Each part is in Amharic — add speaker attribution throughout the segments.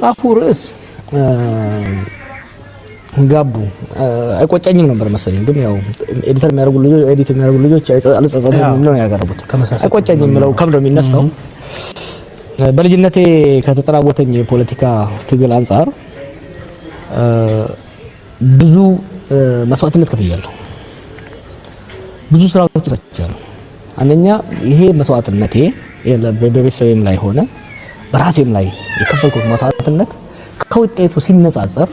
Speaker 1: የመጽሐፉ ርዕስ ጋቡ አይቆጨኝም ነበር መሰለኝ ግን ያው ኤዲተር የሚያደርጉ ልጆች አልጸጸቱም ነው ያቀረቡት አይቆጨኝም የሚለው ከምዶ የሚነሳው በልጅነቴ ከተጠናወተኝ የፖለቲካ ትግል አንፃር ብዙ መስዋዕትነት ከፍያለሁ ብዙ ስራዎች ተሰርቻለሁ አንደኛ ይሄ መስዋዕትነቴ በቤተሰቤም ላይ ሆነ በራሴም ላይ የከፈልኩት መስዋዕትነት ከውጤቱ ሲነጻጸር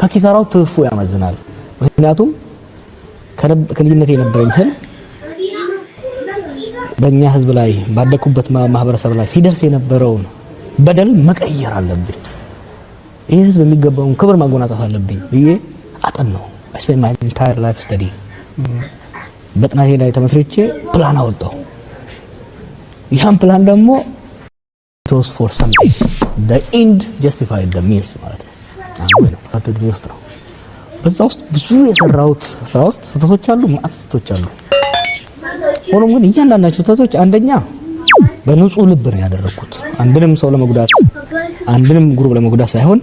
Speaker 1: ከኪሳራው ትርፉ ያመዝናል ምክንያቱም ከልጅነቴ የነበረኝ ህልም በእኛ ህዝብ ላይ ባደኩበት ማህበረሰብ ላይ ሲደርስ የነበረውን በደል መቀየር አለብኝ ይሄ ህዝብ የሚገባውን ክብር ማጎናጸፍ አለብኝ ብዬ አጠናው I spent my entire life study በጥናቴ ላይ ተመስርቼ ፕላን አወጣው ያን ፕላን ደግሞ it was for something the end justified the means ማለት ነው አጥድሜ ውስጥ ነው በዛ ውስጥ ብዙ የሰራሁት ስራ ውስጥ ስህተቶች አሉ ማስቶች አሉ ሆኖም ግን እያንዳንዳቸው ስህተቶች አንደኛ በንጹህ ልብ ነው ያደረኩት አንድንም ሰው ለመጉዳት አንድንም ግሩፕ ለመጉዳት ሳይሆን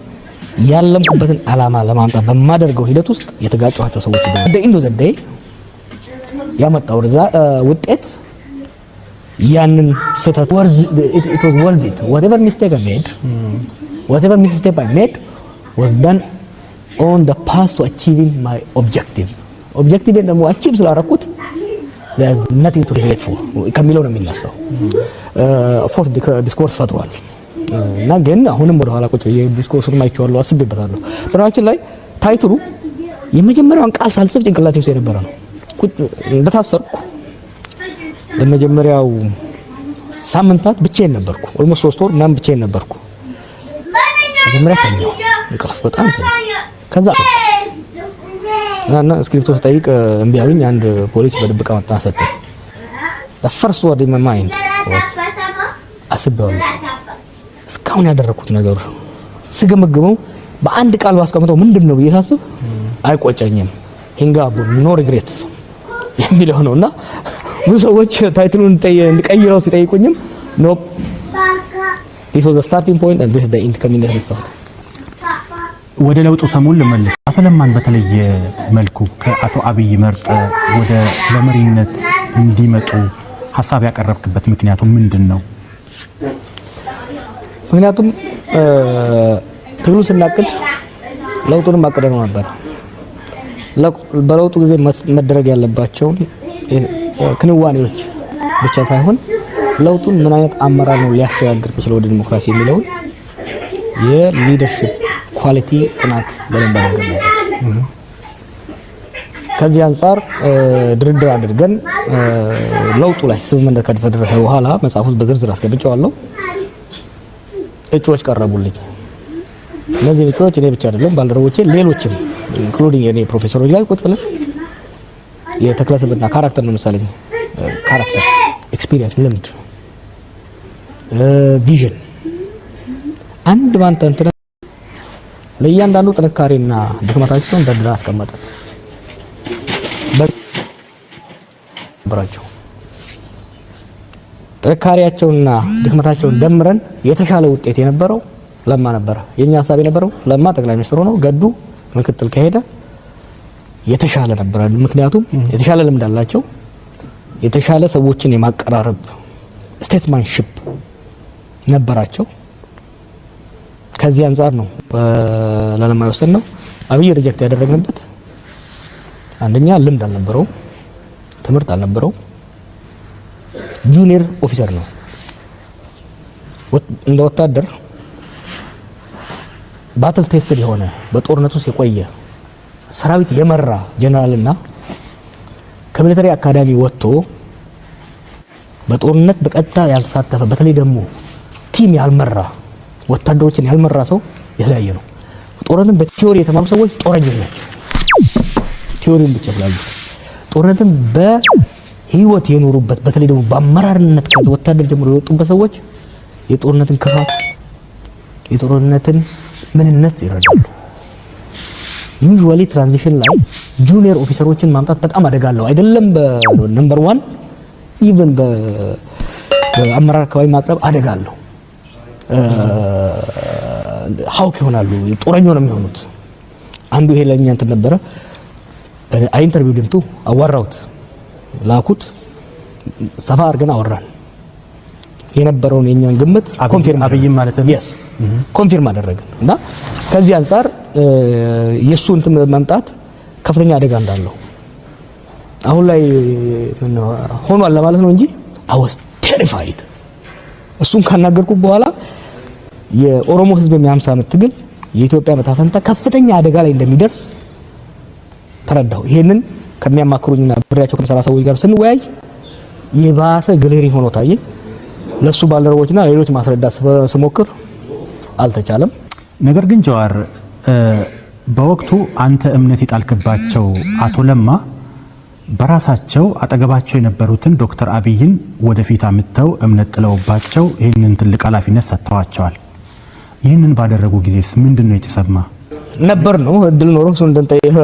Speaker 1: ያለምኩበትን አላማ ለማምጣት በማደርገው ሂደት ውስጥ የተጋጨኋቸው ሰዎች ይደው the end of the day ያመጣው ውጤት ያንን ስህተት it was worth it whatever mistake I made was done on the path to achieving my objective and ደግሞ achieve ስላደረኩት there's nothing to regret for ከሚለው ነው የሚነሳው of course ዲስኮርስ ፈጥሯል እና ግን አሁንም ወደ ኋላ ቁጭ ዲስኮርሱን ማይቻለሁ አስቤበታለሁ በራችን ላይ ታይትሉ የመጀመሪያውን ቃል ሳልጽፍ ጭንቅላቴ ውስጥ የነበረ ነው እንደታሰርኩ ለመጀመሪያው ሳምንታት ብቻዬን ነበርኩ almost 3 ወር ምናምን ብቻዬን ነበርኩ መጀመሪያ ተኛው እንቅልፍ በጣም ተኛው ከዛ እና ስክሪፕቶ ስጠይቅ እምቢ አሉኝ አንድ ፖሊስ በድብቅ አመጣ ሰጠኝ the first word in my mind was አስቤዋለሁ እስካሁን ያደረኩት ነገር ስገመግመው በአንድ ቃል ባስቀምጠው ምንድነው ብዬ ሳስብ አይቆጨኝም ሂንጋቡ ኖ ሪግሬት የሚለው ነውና ብዙ ሰዎች ታይትሉን እንድቀይረው ሲጠይቁኝም ኖ this was the starting point and this is the end coming result
Speaker 2: ወደ ለውጡ ሰሞን ልመልስ አቶ ለማን በተለየ መልኩ ከአቶ አብይ መርጠ ወደ ለመሪነት እንዲመጡ ሐሳብ ያቀረብክበት ምክንያቱ ምንድነው
Speaker 1: ምክንያቱም ትግሉ ስናቅድ ለውጡን ማቀደም ነበር በለውጡ ጊዜ መደረግ ያለባቸው ክንዋኔዎች ብቻ ሳይሆን ለውጡን ምን አይነት አመራር ነው ሊያሻግር ይችላል ወደ ዲሞክራሲ የሚለው የሊደርሺፕ ኳሊቲ ጥናት በደንብ አድርገን ከዚህ አንፃር ድርድር አድርገን ለውጡ ላይ ስምምነት ከተደረሰ በኋላ መጽሐፉን በዝርዝር አስቀምጫለሁ እጩዎች ቀረቡልኝ እነዚህ እጩዎች እኔ ብቻ አይደለም ባልደረቦቼ ሌሎችም ኢንክሉዲንግ የኔ ፕሮፌሰሮች ላይ ቁጭ ብለን የተክለሰብና ካራክተር ነው መሰለኝ ካራክተር ኤክስፒሪየንስ ልምድ ቪዥን አንድ ባንተ እንትን ለእያንዳንዱ ጥንካሬና ድክመታቸውን ደርድራ አስቀመጠ በራቸው ጥንካሬያቸውና ድክመታቸውን ደምረን የተሻለ ውጤት የነበረው ለማ ነበር የኛ ሐሳብ የነበረው ለማ ጠቅላይ ሚኒስትር ሆኖ ገዱ ምክትል ከሄደ የተሻለ ነበር ምክንያቱም የተሻለ ልምድ አላቸው የተሻለ ሰዎችን የማቀራረብ ስቴትማንሺፕ ነበራቸው ከዚህ አንፃር ነው ለለማ የወሰነው አብይ ሪጀክት ያደረግንበት አንደኛ ልምድ አልነበረው ትምህርት አልነበረው ጁኒየር ኦፊሰር ነው እንደ ወታደር ባትል ቴስትድ የሆነ በጦርነቱ ውስጥ የቆየ ሰራዊት የመራ ጀነራልና ከሚሊተሪ አካዳሚ ወጥቶ በጦርነት በቀጥታ ያልተሳተፈ በተለይ ደግሞ ቲም ያልመራ ወታደሮችን ያልመራ ሰው የተለያየ ነው ጦርነትን በቲዮሪ የተማሩ ሰዎች ጦረኞች ናቸው ቲዮሪን ብቻ ስላሉት ጦርነትን በህይወት የኖሩበት በተለይ ደግሞ በአመራርነት ወታደር ጀምሮ የወጡበት ሰዎች የጦርነትን ክፋት የጦርነትን ምንነት ይረዳሉ ዩዥዋሊ ትራንዚሽን ላይ ጁኒየር ኦፊሰሮችን ማምጣት በጣም አደጋለው አይደለም በነምበር 1 ኢቭን በአመራር አካባቢ ማቅረብ አደጋለው ሀውክ ይሆናሉ፣ ጦረኛ ነው የሚሆኑት። አንዱ ይሄ ለኛ እንትን ነበረ። አይ ኢንተርቪው ድምቱ አዋራውት ላኩት፣ ሰፋ አድርገን አወራን። የነበረውን የኛን ግምት ኮንፊርም
Speaker 2: አብይም ማለት ነው
Speaker 1: yes ኮንፊርም አደረግን እና ከዚህ አንፃር የሱ እንትን መምጣት ከፍተኛ አደጋ እንዳለው አሁን ላይ ምን ሆኗል ለማለት ነው እንጂ I was terrified። እሱን ካናገርኩ በኋላ የኦሮሞ ህዝብ የ50 ዓመት ትግል የኢትዮጵያ መታፈንታ ከፍተኛ አደጋ ላይ እንደሚደርስ ተረዳው። ይሄንን ከሚያማክሩኝና ብሬያቸው ከመሰራ ሰዎች ጋር ስንወያይ የባሰ ግሌሪንግ ሆኖ ታየ። ለሱ ባልደረቦችና ሌሎች ማስረዳት ስሞክር አልተቻለም።
Speaker 2: ነገር ግን ጀዋር በወቅቱ አንተ እምነት የጣልክባቸው አቶ ለማ በራሳቸው አጠገባቸው የነበሩትን ዶክተር አብይን ወደፊት አምጥተው እምነት ጥለውባቸው ይህንን ትልቅ ኃላፊነት ሰጥተዋቸዋል። ይህንን ባደረጉ ጊዜስ ምንድነው የተሰማ
Speaker 1: ነበር? ነው እድል ኖሮ እሱ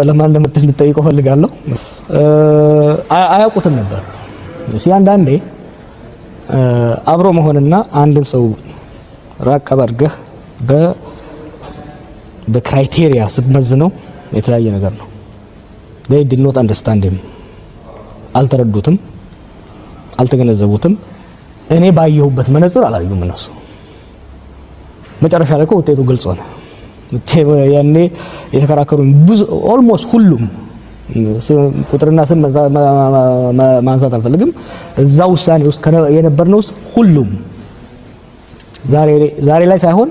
Speaker 1: ለማን እንደምትጠይቀው ፈልጋለሁ። አያውቁትም ነበር። አንዳንዴ አብሮ መሆንና አንድን ሰው ራቅ አድርገህ በክራይቴሪያ ስትመዝነው የተለያየ ነገር ነው። they did not understand him አልተረዱትም፣ አልተገነዘቡትም። እኔ ባየሁበት መነጽር አላዩም እነሱ። መጨረሻ ላይ ውጤቱ ግልጽ ሆነ። ያኔ የተከራከሩኝ ብዙ ኦልሞስት ሁሉም ቁጥርና ስም ማንሳት አልፈልግም። እዛ ውሳኔ ውስጥ የነበርነው ሁሉም ዛሬ ላይ ሳይሆን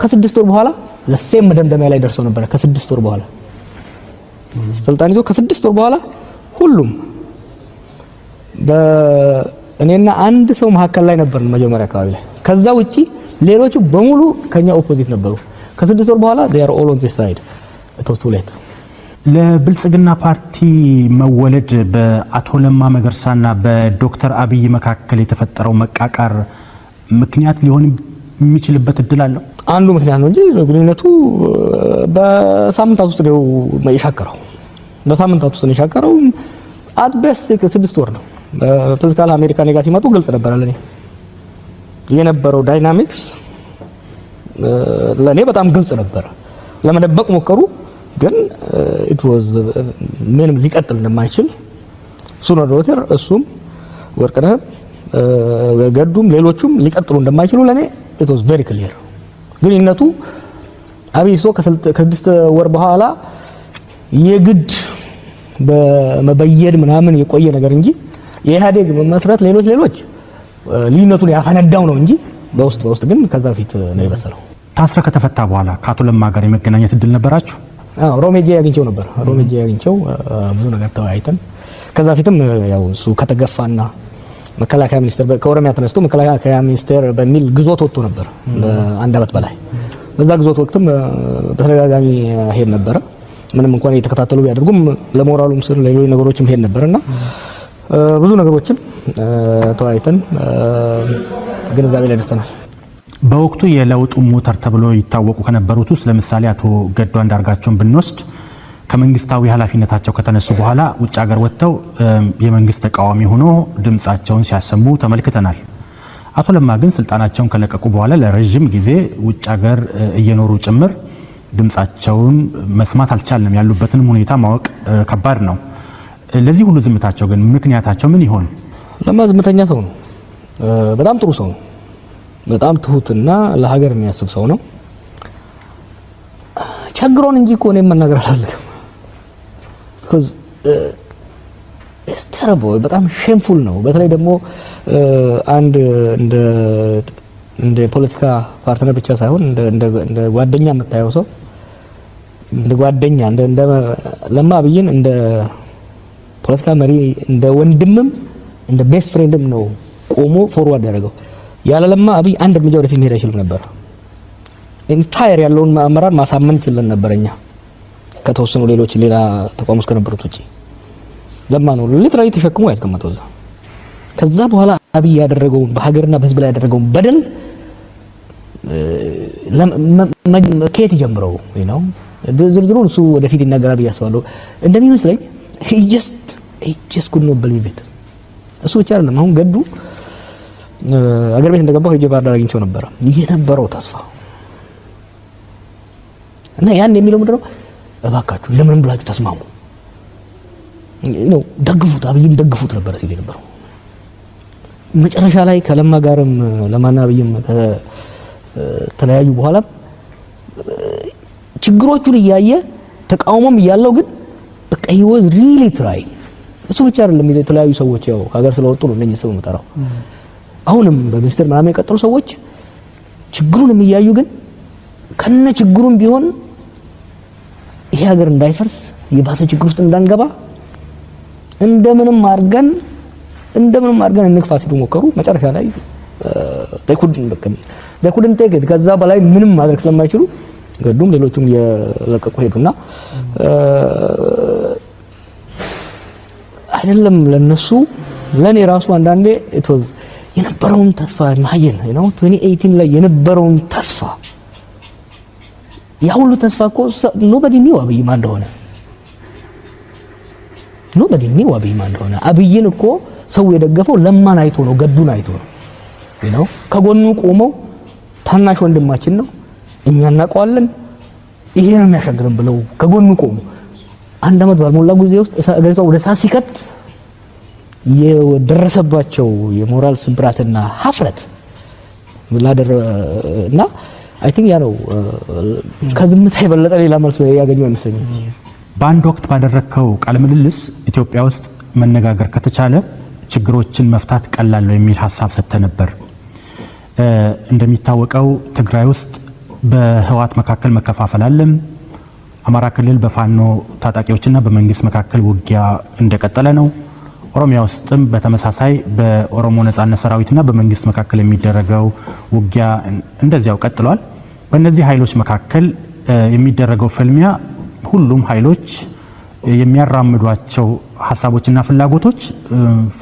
Speaker 1: ከ6 ወር በኋላ ለሴም መደምደሚያ ላይ ደርሰው ነበር። ከ6 ወር በኋላ ስልጣን ይዞ ከ6 ወር በኋላ ሁሉም በእኔና አንድ ሰው መካከል ላይ ነበር መጀመሪያ አካባቢ ላይ። ከዛ ውጪ ሌሎቹ በሙሉ ከኛ ኦፖዚት ነበሩ። ከ6 ወር በኋላ they are all on this side it was too late።
Speaker 2: ለብልጽግና ፓርቲ መወለድ በአቶ ለማ መገርሳና በዶክተር አብይ መካከል የተፈጠረው መቃቃር ምክንያት ሊሆን የሚችልበት እድል አለው?
Speaker 1: አንዱ ምክንያት ነው እንጂ ግንኙነቱ በሳምንታት ውስጥ ነው የሻከረው። በሳምንታት ውስጥ ነው የሻከረው። አድበስ 6 ወር ነው። ፊዚካል አሜሪካ ኔጋ ሲመጡ ግልጽ ነበር ለኔ የነበረው ዳይናሚክስ ለኔ በጣም ግልጽ ነበር። ለመደበቅ ሞከሩ፣ ግን it was ምንም ሊቀጥል እንደማይችል ሱኖ ዶክተር እሱም ወርቅነህ ገዱም ሌሎቹም ሊቀጥሉ እንደማይችሉ ለኔ it was very clear። ግንኙነቱ አብይሶ ከ6 ወር በኋላ የግድ በመበየድ ምናምን የቆየ ነገር እንጂ የኢህአዴግ መስረት ሌሎች ልዩነቱን ያፈነዳው ነው እንጂ በውስጥ ግን ከዛ በፊት ነው የበሰለው።
Speaker 2: ታስረ ከተፈታ በኋላ ከአቶ ለማ ጋር የመገናኘት እድል ነበራችሁ?
Speaker 1: አዎ ሮሜጄ ያግኝቸው ነበር። ሮሜጄ ያግኝቸው ብዙ ነገር ተወያይተን ከዛ በፊትም ያው እሱ ከተገፋና መከላከያ ሚኒስቴር ከኦሮሚያ ተነስቶ መከላከያ ሚኒስቴር በሚል ግዞት ወጥቶ ነበር ለአንድ አመት በላይ። በዛ ግዞት ወቅትም በተደጋጋሚ ሄድ ነበር። ምንም እንኳን እየተከታተሉ ቢያደርጉም ለሞራሉም ስር ሌሎች ነገሮችም ሄድ ነበርና ብዙ ነገሮችን ተወያይተን ግንዛቤ ላይ ደርሰናል።
Speaker 2: በወቅቱ የለውጡ ሞተር ተብሎ ይታወቁ ከነበሩት ውስጥ ለምሳሌ አቶ ገዱ አንዳርጋቸውን ብንወስድ ከመንግስታዊ ኃላፊነታቸው ከተነሱ በኋላ ውጭ ሀገር ወጥተው የመንግስት ተቃዋሚ ሆኖ ድምጻቸውን ሲያሰሙ ተመልክተናል። አቶ ለማ ግን ስልጣናቸውን ከለቀቁ በኋላ ለረጅም ጊዜ ውጭ ሀገር እየኖሩ ጭምር ድምጻቸውን መስማት አልቻልንም። ያሉበትን ሁኔታ ማወቅ ከባድ ነው። ለዚህ ሁሉ ዝምታቸው ግን ምክንያታቸው ምን ይሆን?
Speaker 1: ለማ ዝምተኛ ሰው ነው። በጣም ጥሩ ሰው ነው። በጣም ትሁትና ለሀገር የሚያስብ ሰው ነው። ቸግሮን እንጂ እኮ እኔ መናገር አልፈልግም። because it's terrible በጣም ሼምፉል ነው። በተለይ ደግሞ አንድ እንደ ፖለቲካ ፓርትነር ብቻ ሳይሆን እንደ ጓደኛ የምታየው ሰው እንደ ጓደኛ እንደ ለማ አብይን እንደ ፖለቲካ መሪ እንደ ወንድምም እንደ ቤስት ፍሬንድም ነው ቆሞ ፎርዋርድ ያደረገው። ያለ ለማ አብይ አንድ እርምጃ ወደፊት መሄድ አይችልም ነበር። ኢንታየር ያለውን አመራር ማሳመን ይችላል ነበርኛ ከተወሰኑ ሌላ ተቋም ውስጥ ከነበሩት ውጪ ለማ ነው ሊትራሊ ተሸክሞ ያስቀመጠው እዛ። ከዛ በኋላ አብይ ያደረገው በሀገርና በህዝብ ላይ ያደረገው በደል ከየት ጀምረው ነው ዝርዝሩን እሱ ወደፊት ይናገራል ብዬ አስባለሁ። እንደሚመስለኝ he just could not believe it። እሱ ብቻ አይደለም። አሁን ገዱ አገር ቤት እንደገባው ሄጄ ባህር ዳር አግኝቼው ነበር። የነበረው ተስፋ እና ያን የሚለው ምንድነው እባካችሁ ለምን ብላችሁ ተስማሙ ነው ደግፉት አብይን ደግፉት ነበር ሲል ነበር መጨረሻ ላይ ከለማ ጋርም ለማና አብይም ተለያዩ በኋላ ችግሮቹን እያየ ተቃውሞም እያለው ግን በቃ he was really trying እሱ ብቻ አይደለም የተለያዩ ሰዎች ያው ሀገር ስለወጡ ነው እነኚህ ሰው መጣራው አሁንም በሚኒስትር ምናምን የቀጠሉ ሰዎች ችግሩንም እያዩ ግን ከነ ችግሩም ቢሆን ይሄ ሀገር እንዳይፈርስ የባሰ ችግር ውስጥ እንዳንገባ እንደምንም አድርገን እንግፋ ሲሉ ሞከሩ መጨረሻ ላይ they couldn't take it ከዛ በላይ ምንም ማድረግ ስለማይችሉ ገዱም ሌሎቹም የለቀቁ ሄዱና አይደለም ለነሱ ለኔ ራሱ አንዳንዴ it was የነበረውን ተስፋ ማየን ነው 2018 ላይ የነበረውን ተስፋ ያ ሁሉ ተስፋ እኮ nobody knew አብይ ማን እንደሆነ nobody knew አብይ ማን እንደሆነ አብይን እኮ ሰው የደገፈው ለማን አይቶ ነው ገዱን አይቶ ነው ከጎኑ ቆመው ታናሽ ወንድማችን ነው እኛ እናውቀዋለን ይሄ ነው የሚያሻግረን ብለው ከጎኑ ቆሙ አንድ አመት ባልሞላ ጊዜ ውስጥ አገሪቷ ወደ ታሲከት የደረሰባቸው የሞራል ስብራትና ሀፍረት እና አይ ቲንክ ያ ነው ከዝምታ የበለጠ ሌላ መልስ ያገኘው አይመስለኝም
Speaker 2: በአንድ ወቅት ባደረከው ቃለ ምልልስ ኢትዮጵያ ውስጥ መነጋገር ከተቻለ ችግሮችን መፍታት ቀላል ነው የሚል ሐሳብ ሰጥተህ ነበር እንደሚታወቀው ትግራይ ውስጥ በህዋት መካከል መከፋፈል አለ አማራ ክልል በፋኖ ታጣቂዎችና በመንግስት መካከል ውጊያ እንደቀጠለ ነው ኦሮሚያ ውስጥም በተመሳሳይ በኦሮሞ ነጻነት ሰራዊትና በመንግስት መካከል የሚደረገው ውጊያ እንደዚያው ቀጥሏል በእነዚህ ኃይሎች መካከል የሚደረገው ፍልሚያ ሁሉም ኃይሎች የሚያራምዷቸው ሐሳቦችና ፍላጎቶች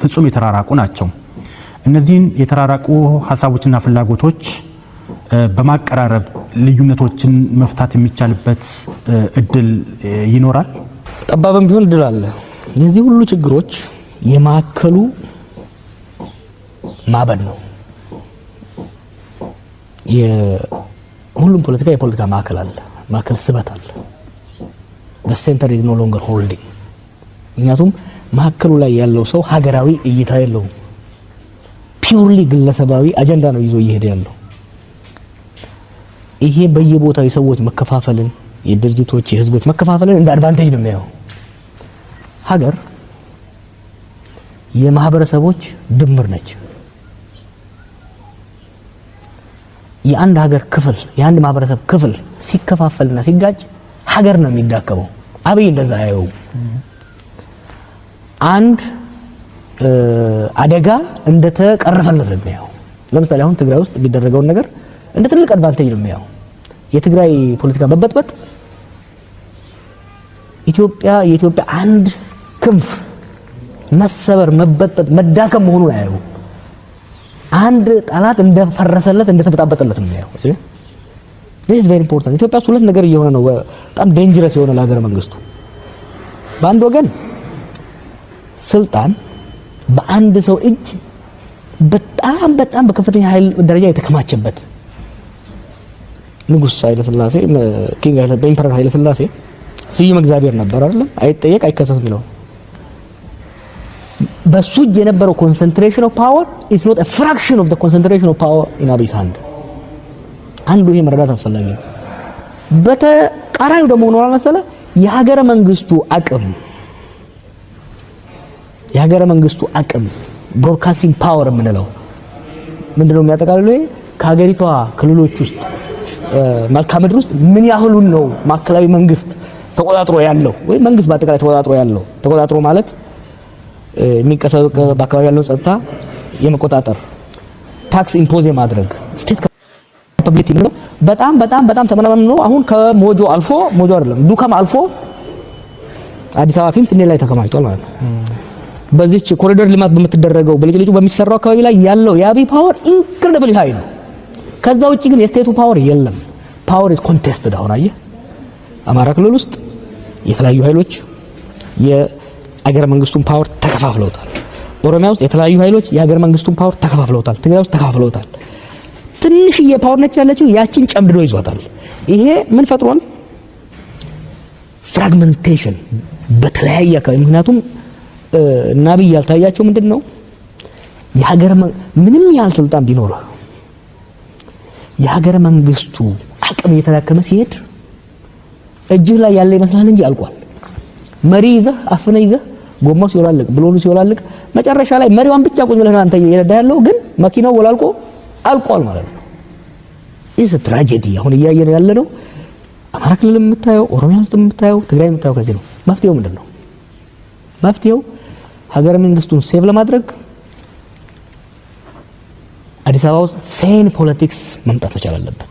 Speaker 2: ፍጹም የተራራቁ ናቸው እነዚህን የተራራቁ ሐሳቦችና ፍላጎቶች በማቀራረብ ልዩነቶችን መፍታት የሚቻልበት እድል ይኖራል
Speaker 1: ጠባብም ቢሆን እድል አለ የዚህ ሁሉ ችግሮች የማከሉ ማበድ ነው የሁሉም ፖለቲካ የፖለቲካ ማከል አለ ማከል ስበት አለ the center is no longer holding ምክንያቱም ማከሉ ላይ ያለው ሰው ሀገራዊ እይታ የለውም ፒውርሊ ግለሰባዊ አጀንዳ ነው ይዞ እየሄደ ያለው ይሄ በየቦታው የሰዎች መከፋፈልን የድርጅቶች የህዝቦች መከፋፈልን እንደ አድቫንቴጅ ነው የሚያየው ሀገር የማህበረሰቦች ድምር ነች የአንድ ሀገር ክፍል የአንድ ማህበረሰብ ክፍል ሲከፋፈልና ሲጋጭ ሀገር ነው የሚዳከመው አብይ እንደዛ ያየው አንድ አደጋ እንደተቀረፈለት ነው የሚያየው ለምሳሌ አሁን ትግራይ ውስጥ የሚደረገውን ነገር እንደ ትልቅ አድቫንቴጅ ነው የሚያየው የትግራይ ፖለቲካ መበጥበጥ የኢትዮጵያ አንድ ክንፍ መሰበር መበጥበጥ መዳከም መሆኑን ያየው አንድ ጠላት እንደፈረሰለት እንደተበጣበጠለት ነው የሚያየው this is very important ኢትዮጵያ ሁለት ነገር እየሆነ ነው በጣም ዴንጀረስ የሆነ ለሀገረ መንግስቱ በአንድ ወገን ስልጣን በአንድ ሰው እጅ በጣም በከፍተኛ ኃይል ደረጃ የተከማቸበት ንጉስ ኃይለ ሥላሴ ኪንግ ኢምፐረር ኃይለ ሥላሴ ስዩም እግዚአብሔር ነበር አይደለም አይጠየቅ አይከሰስ የሚለው በሱ እጅ የነበረው concentration of power is not a fraction of the concentration of power in Abiy's hand አንዱ ይሄ መረዳት አስፈላጊ ነው በተቃራኒው ደግሞ ነው መሰለ የሀገረ መንግስቱ አቅም ብሮድካስቲንግ ፓወር የምንለው ምንድነው የሚያጠቃልለው ከሀገሪቷ ክልሎች ውስጥ መልክዓ ምድር ውስጥ ምን ያህሉን ነው ማዕከላዊ መንግስት ተቆጣጥሮ ያለው ወይ መንግስት በአጠቃላይ ተቆጣጥሮ ማለት የሚንቀሳቀስ በአካባቢ ያለው ጸጥታ የመቆጣጠር ታክስ ኢምፖዝ የማድረግ ስቴት ካፓቢሊቲ ነው በጣም ተመናመን ነው አሁን ከሞጆ አልፎ ሞጆ አይደለም ዱካም አልፎ አዲስ አበባ ፊንፊኔ ላይ ተከማችቷል ማለት ነው በዚህች ኮሪደር ልማት በምትደረገው በልጅልጁ በሚሰራው አካባቢ ላይ ያለው የአብይ ፓወር ኢንክሬዲብሊ ሃይ ነው ከዛ ውጪ ግን የስቴቱ ፓወር የለም ፓወር ኢዝ ኮንቴስትድ አሁን አየህ አማራ ክልል ውስጥ የተለያዩ ኃይሎች የአገረ መንግስቱን ፓወር ተከፋፍለውታል ኦሮሚያ ውስጥ የተለያዩ ኃይሎች የአገረ መንግስቱን ፓወር ተከፋፍለውታል ትግራይ ውስጥ ተከፋፍለውታል ትንሽዬ ፓወር ነች ያለችው ያችን ጨምድዶ ይዟታል ይሄ ምን ፈጥሯል ፍራግመንቴሽን በተለያየ አካባቢ ምክንያቱም ናብይ ያልታያቸው ምንድነው የሀገር ምንም ያህል ስልጣን ቢኖርህ የሀገር መንግስቱ አቅም እየተዳከመ ሲሄድ እጅህ ላይ ያለ ይመስላል እንጂ አልቋል። መሪ ይዘህ አፍነ ይዘህ ጎማው ሲወላልቅ ብሎኑ ሲወላልቅ መጨረሻ ላይ መሪዋን ብቻ ቁጭ ብለህ አንተ እየነዳ ያለው ግን መኪናው ወላልቆ አልቋል ማለት ነው። ኢዝ ትራጀዲ አሁን እያየን ያለ ነው። አማራ ክልል የምታየው ኦሮሚያ ውስጥ የምታየው ትግራይ የምታየው ከዚህ ነው። መፍትሄው ምንድነው? መፍትሄው ሀገር መንግስቱን ሴቭ ለማድረግ አዲስ አበባ ውስጥ ሴን ፖለቲክስ መምጣት መቻል አለበት።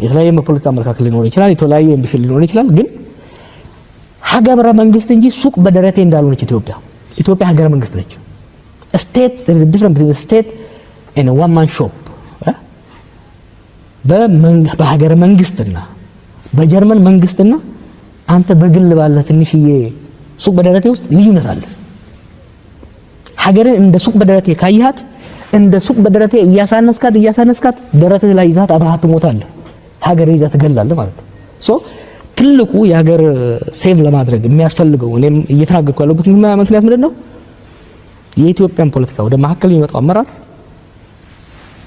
Speaker 1: የተለያየ ፖለቲካ አመለካከት ሊኖር ይችላል፣ የተለያየ አምቢሽን ሊኖር ይችላል። ግን ሀገረ መንግስት እንጂ ሱቅ በደረቴ እንዳልሆነች ኢትዮጵያ ሀገረ መንግስት ነች። ስቴት there is a difference between state and a one man shop በሀገረ መንግስትና በጀርመን መንግስትና አንተ በግል ባለ ትንሽዬ ሱቅ በደረቴ ውስጥ ልዩነት አለ። ሀገርን እንደ ሱቅ በደረቴ ካያት እንደ ሱቅ በደረቴ እያሳነስካት ደረትህ ላይ ይዛት አብረሃት ትሞታለህ። ሀገርን ይዘህ ትገላለህ ማለት ነው። ሶ ትልቁ የሀገር ሴቭ ለማድረግ የሚያስፈልገው እኔም እየተናገርኩ ያለሁበት ምክንያት ምንድነው? የኢትዮጵያን ፖለቲካ ወደ ማዕከል የሚመጣው አመራር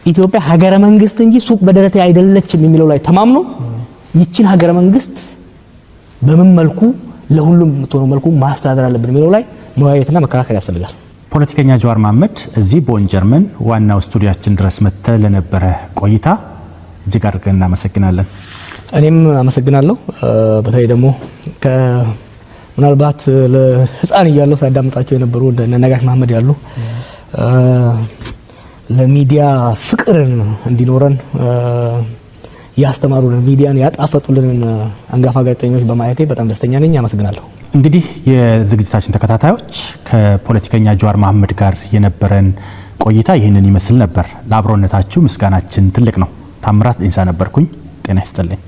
Speaker 1: ኢትዮጵያ ሀገረ መንግስት እንጂ ሱቅ በደረቴ አይደለችም የሚለው ላይ ተማምኖ ይችን ሀገረ መንግስት በምን መልኩ ለሁሉም የምትሆነው መልኩ ማስተዳደር አለብን የሚለው ላይ መወያየትና መከራከር ያስፈልጋል።
Speaker 2: ፖለቲከኛ ጀዋር መሐመድ እዚህ ቦን ጀርመን ዋናው ስቱዲያችን ድረስ መጥተህ ለነበረ ቆይታ እጅግ አድርገን እናመሰግናለን።
Speaker 1: እኔም አመሰግናለሁ። በተለይ ደግሞ ምናልባት ለህፃን እያለሁ ሳዳምጣቸው የነበሩ እንደ ነጋሽ መሐመድ ያሉ ለሚዲያ ፍቅርን እንዲኖረን ያስተማሩልን ሚዲያን ያጣፈጡልን አንጋፋ ጋዜጠኞች በማየቴ በጣም ደስተኛ ነኝ። አመሰግናለሁ።
Speaker 2: እንግዲህ የዝግጅታችን ተከታታዮች ከፖለቲከኛ ጀዋር መሐመድ ጋር የነበረን ቆይታ ይህንን ይመስል ነበር። ለአብሮነታችሁ ምስጋናችን ትልቅ ነው። ታምራት ዲንሳ ነበርኩኝ። ጤና ይስጥልኝ።